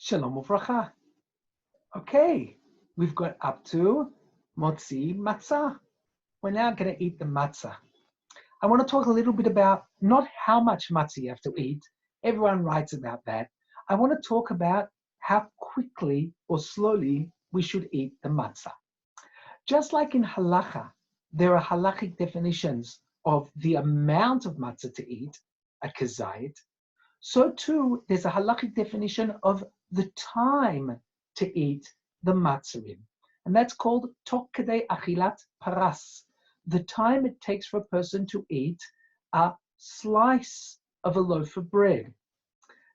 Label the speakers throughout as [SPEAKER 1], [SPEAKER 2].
[SPEAKER 1] Shalom uvracha. Okay, we've got up to motzi matzah. We're now going to eat the matzah. I want to talk a little bit about not how much matzah you have to eat. Everyone writes about that. I want to talk about how quickly or slowly we should eat the matzah. Just like in halacha, there are halachic definitions of the amount of matzah to eat, a kazayit. So too, there's a halachic definition of the time to eat the matzah in. And that's called tok kedei achilat paras, the time it takes for a person to eat a slice of a loaf of bread.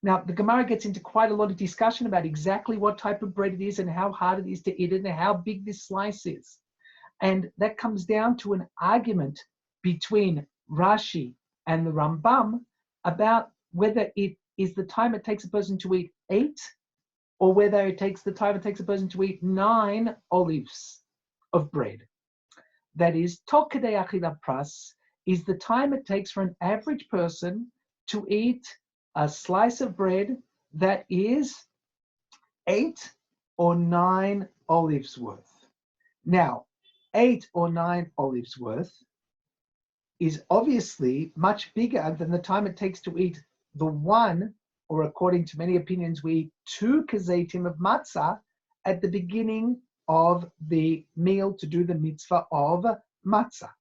[SPEAKER 1] Now, the Gemara gets into quite a lot of discussion about exactly what type of bread it is and how hard it is to eat it and how big this slice is. And that comes down to an argument between Rashi and the Rambam about whether it is the time it takes a person to eat 8 or whether it takes the time it takes a person to eat 9 olives of bread. That is, tok kedei achilat pras is the time it takes for an average person to eat a slice of bread that is 8 or 9 olives worth. Now, 8 or 9 olives worth is obviously much bigger than the time it takes to eat the 1, or according to many opinions, we eat 2 kazetim of matzah at the beginning of the meal to do the mitzvah of matzah.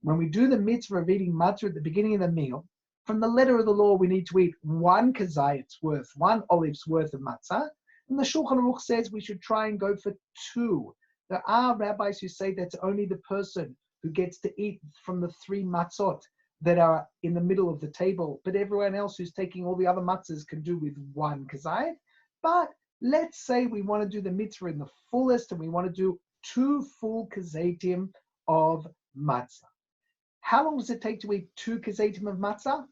[SPEAKER 1] When we do the mitzvah of eating matzah at the beginning of the meal, from the letter of the law, we need to eat 1 kazayit's worth, 1 olive's worth of matzah. And the Shulchan Aruch says we should try and go for 2. There are rabbis who say that's only the person who gets to eat from the 3 matzot that are in the middle of the table, but everyone else who's taking all the other matzahs can do with 1 kazayit. But let's say we want to do the mitzvah in the fullest and we want to do 2 full kazetim of matzah. How long does it take to eat 2 kazetim of matzah?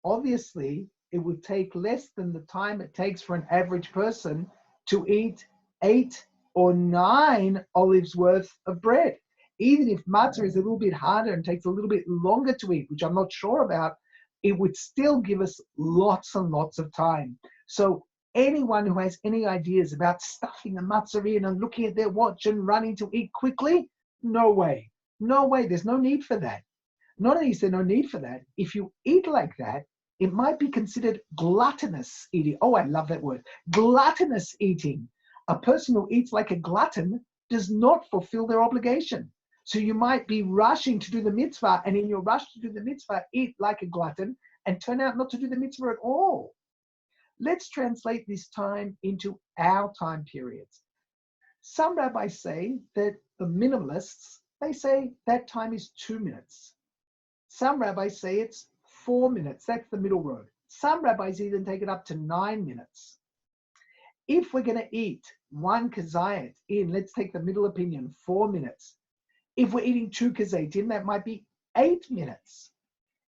[SPEAKER 1] Obviously, it would take less than the time it takes for an average person to eat 8 or 9 olives worth of bread. Even if matzah is a little bit harder and takes a little bit longer to eat, which I'm not sure about, it would still give us lots and lots of time. So anyone who has any ideas about stuffing the matzah in and looking at their watch and running to eat quickly, no way. No way. There's no need for that. Not only is there no need for that, if you eat like that, it might be considered gluttonous eating. Oh, I love that word. Gluttonous eating. A person who eats like a glutton does not fulfill their obligation. So you might be rushing to do the mitzvah, and in your rush to do the mitzvah, eat like a glutton and turn out not to do the mitzvah at all. Let's translate this time into our time periods. Some rabbis say that the minimalists, they say that time is 2 minutes. Some rabbis say it's 4 minutes. That's the middle road. Some rabbis even take it up to 9 minutes. If we're going to eat 1 kazayit in, let's take the middle opinion, 4 minutes. If we're eating 2 kazetim, that might be 8 minutes.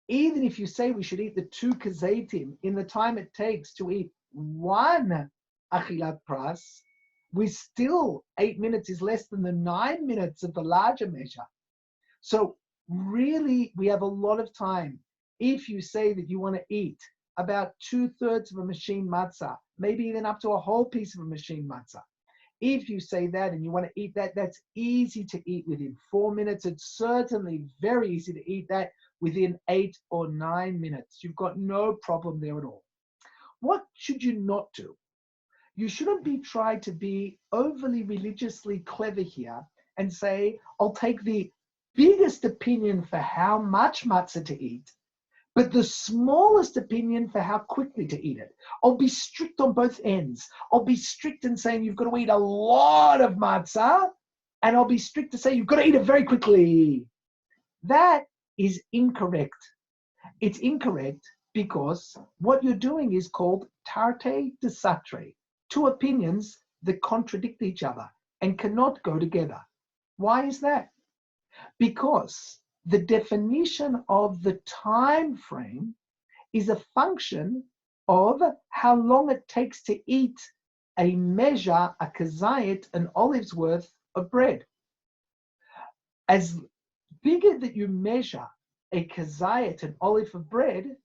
[SPEAKER 1] Even if you say we should eat the 2 kazetim in the time it takes to eat 1 achilat pras, we still 8 minutes is less than the 9 minutes of the larger measure. So really, we have a lot of time. If you say that you want to eat about 2/3 of a machine matzah, maybe even up to a whole piece of a machine matzah, if you say that and you want to eat that, that's easy to eat within 4 minutes. It's certainly very easy to eat that within 8 or 9 minutes. You've got no problem there at all. What should you not do? You shouldn't be trying to be overly religiously clever here and say, I'll take the biggest opinion for how much matzah to eat, but the smallest opinion for how quickly to eat it. I'll be strict on both ends. I'll be strict in saying you've got to eat a lot of matzah, and I'll be strict to say you've got to eat it very quickly. That is incorrect. It's incorrect because what you're doing is called tarte de satre, 2 opinions that contradict each other and cannot go together. Why is that? Because the definition of the time frame is a function of how long it takes to eat a measure, a kazayit, an olive's worth of bread. As bigger that you measure a kazayit, an olive of bread,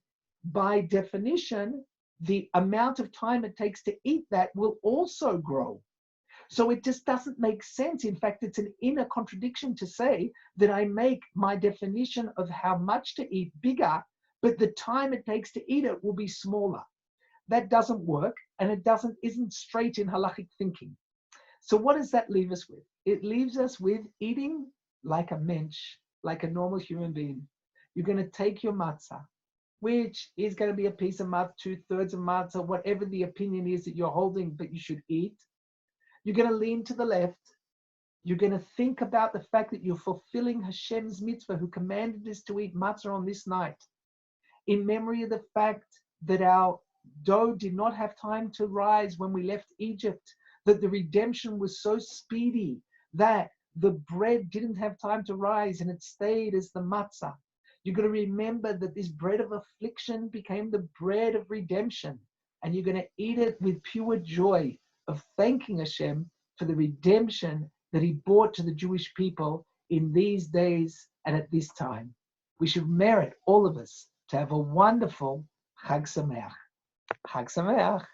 [SPEAKER 1] by definition, the amount of time it takes to eat that will also grow. So it just doesn't make sense. In fact, it's an inner contradiction to say that I make my definition of how much to eat bigger, but the time it takes to eat it will be smaller. That doesn't work, and it isn't straight in halachic thinking. So what does that leave us with? It leaves us with eating like a mensch, like a normal human being. You're going to take your matzah, which is going to be a piece of matzah, 2/3 of matzah, whatever the opinion is that you're holding, but you should eat. You're going to lean to the left. You're going to think about the fact that you're fulfilling Hashem's mitzvah, who commanded us to eat matzah on this night, in memory of the fact that our dough did not have time to rise when we left Egypt, that the redemption was so speedy that the bread didn't have time to rise and it stayed as the matzah. You're going to remember that this bread of affliction became the bread of redemption, and you're going to eat it with pure joy of thanking Hashem for the redemption that he brought to the Jewish people in these days and at this time. We should merit, all of us, to have a wonderful Chag Sameach. Chag Sameach.